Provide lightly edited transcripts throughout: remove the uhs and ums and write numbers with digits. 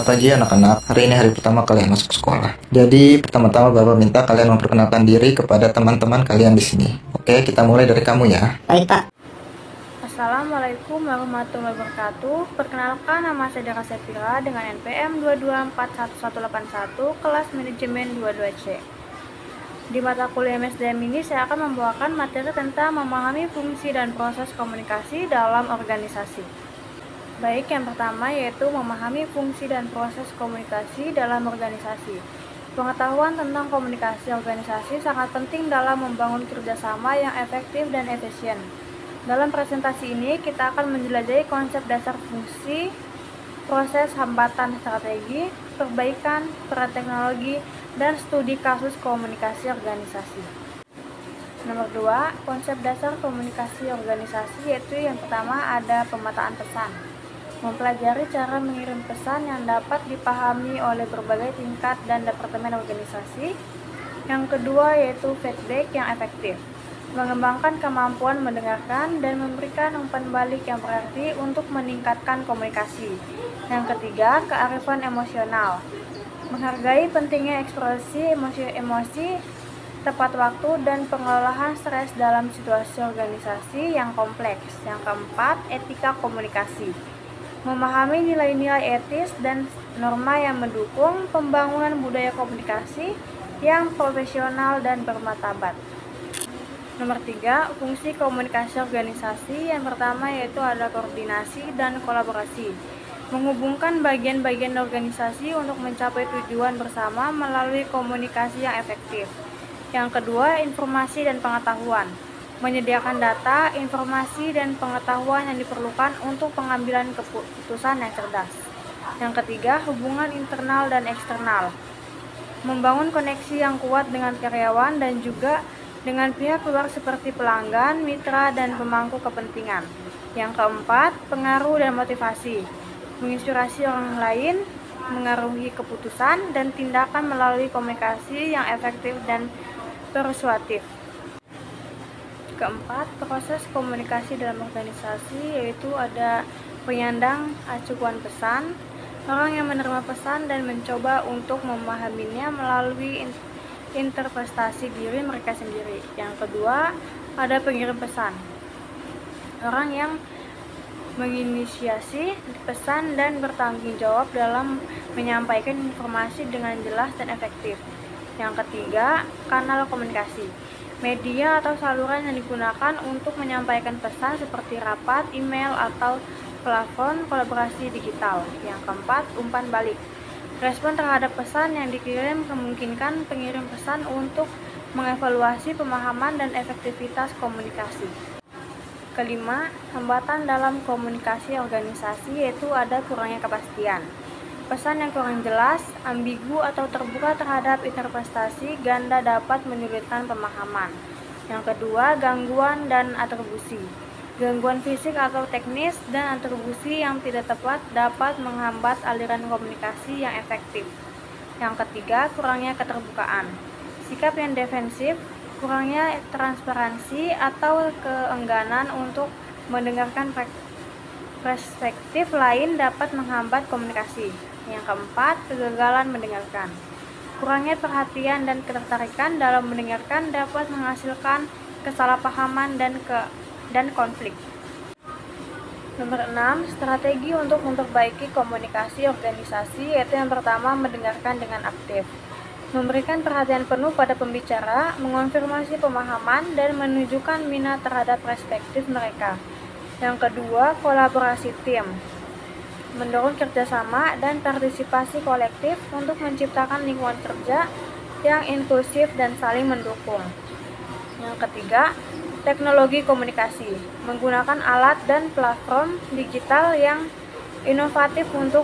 Selamat pagi anak-anak, hari ini hari pertama kalian masuk sekolah. Jadi pertama-tama Bapak minta kalian memperkenalkan diri kepada teman-teman kalian di sini. Oke, kita mulai dari kamu ya. Baik, Pak. Assalamualaikum warahmatullahi wabarakatuh. Perkenalkan, nama saya Dara Sepira dengan NPM 2241181 kelas manajemen 22C. Di mata kuliah MSDM ini saya akan membawakan materi tentang memahami fungsi dan proses komunikasi dalam organisasi. Baik, yang pertama yaitu memahami fungsi dan proses komunikasi dalam organisasi. Pengetahuan tentang komunikasi organisasi sangat penting dalam membangun kerjasama yang efektif dan efisien. Dalam presentasi ini, kita akan menjelajahi konsep dasar fungsi, proses hambatan strategi, perbaikan, peran teknologi, dan studi kasus komunikasi organisasi. Nomor 2, konsep dasar komunikasi organisasi yaitu yang pertama ada pemetaan pesan. Mempelajari cara mengirim pesan yang dapat dipahami oleh berbagai tingkat dan departemen organisasi. Yang kedua yaitu feedback yang efektif. Mengembangkan kemampuan mendengarkan dan memberikan umpan balik yang berarti untuk meningkatkan komunikasi. Yang ketiga, kearifan emosional. Menghargai pentingnya ekspresi emosi, tepat waktu, dan pengelolaan stres dalam situasi organisasi yang kompleks. Yang keempat, etika komunikasi. Memahami nilai-nilai etis dan norma yang mendukung pembangunan budaya komunikasi yang profesional dan bermartabat. Nomor 3, fungsi komunikasi organisasi. Yang pertama yaitu ada koordinasi dan kolaborasi. Menghubungkan bagian-bagian organisasi untuk mencapai tujuan bersama melalui komunikasi yang efektif. Yang kedua, informasi dan pengetahuan. Menyediakan data, informasi, dan pengetahuan yang diperlukan untuk pengambilan keputusan yang cerdas. Yang ketiga, hubungan internal dan eksternal. Membangun koneksi yang kuat dengan karyawan dan juga dengan pihak luar seperti pelanggan, mitra, dan pemangku kepentingan. Yang keempat, pengaruh dan motivasi. Menginspirasi orang lain, mengaruhi keputusan, dan tindakan melalui komunikasi yang efektif dan persuasif. Keempat, proses komunikasi dalam organisasi yaitu ada penyandang acuan pesan, orang yang menerima pesan dan mencoba untuk memahaminya melalui interpretasi diri mereka sendiri. Yang kedua, ada pengirim pesan, orang yang menginisiasi pesan dan bertanggung jawab dalam menyampaikan informasi dengan jelas dan efektif. Yang ketiga, kanal komunikasi. Media atau saluran yang digunakan untuk menyampaikan pesan seperti rapat, email, atau platform kolaborasi digital. Yang keempat, umpan balik. Respon terhadap pesan yang dikirim memungkinkan pengirim pesan untuk mengevaluasi pemahaman dan efektivitas komunikasi. Kelima, hambatan dalam komunikasi organisasi yaitu ada kurangnya kepastian. Pesan yang kurang jelas, ambigu, atau terbuka terhadap interpretasi ganda dapat menyulitkan pemahaman. Yang kedua, gangguan dan atribusi. Gangguan fisik atau teknis dan atribusi yang tidak tepat dapat menghambat aliran komunikasi yang efektif. Yang ketiga, kurangnya keterbukaan. Sikap yang defensif, kurangnya transparansi, atau keengganan untuk mendengarkan perspektif lain dapat menghambat komunikasi. Yang keempat, kegagalan mendengarkan. Kurangnya perhatian dan ketertarikan dalam mendengarkan dapat menghasilkan kesalahpahaman dan konflik. Nomor 6, strategi untuk memperbaiki komunikasi organisasi yaitu yang pertama, mendengarkan dengan aktif. Memberikan perhatian penuh pada pembicara, mengonfirmasi pemahaman, dan menunjukkan minat terhadap perspektif mereka. Yang kedua, kolaborasi tim. Mendorong kerjasama dan partisipasi kolektif untuk menciptakan lingkungan kerja yang inklusif dan saling mendukung. Yang ketiga, teknologi komunikasi. Menggunakan alat dan platform digital yang inovatif untuk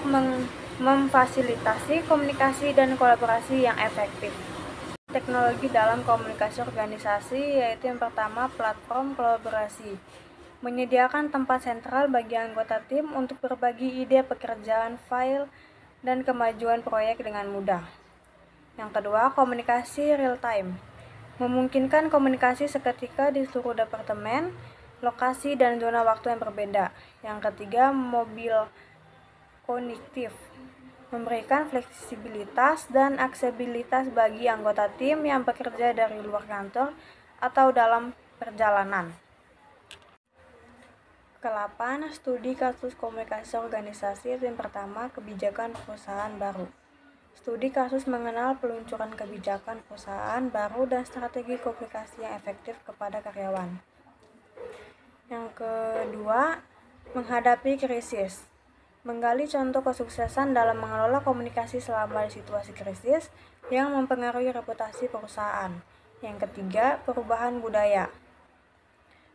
memfasilitasi komunikasi dan kolaborasi yang efektif. Teknologi dalam komunikasi organisasi yaitu yang pertama, platform kolaborasi. Menyediakan tempat sentral bagi anggota tim untuk berbagi ide pekerjaan, file, dan kemajuan proyek dengan mudah. Yang kedua, komunikasi real time. Memungkinkan komunikasi seketika di seluruh departemen, lokasi, dan zona waktu yang berbeda. Yang ketiga, mobil kognitif. memberikan fleksibilitas dan aksesibilitas bagi anggota tim yang bekerja dari luar kantor atau dalam perjalanan. Ke-8, studi kasus komunikasi organisasi tim pertama kebijakan perusahaan baru. Studi kasus mengenal peluncuran kebijakan perusahaan baru dan strategi komunikasi yang efektif kepada karyawan. Yang kedua, menghadapi krisis. Menggali contoh kesuksesan dalam mengelola komunikasi selama situasi krisis yang mempengaruhi reputasi perusahaan. Yang ketiga, perubahan budaya.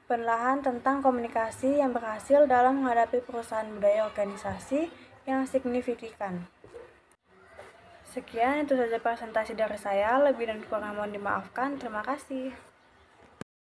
Penelaahan tentang komunikasi yang berhasil dalam menghadapi perubahan budaya organisasi yang signifikan. Sekian, itu saja presentasi dari saya. Lebih dan kurang mohon dimaafkan. Terima kasih.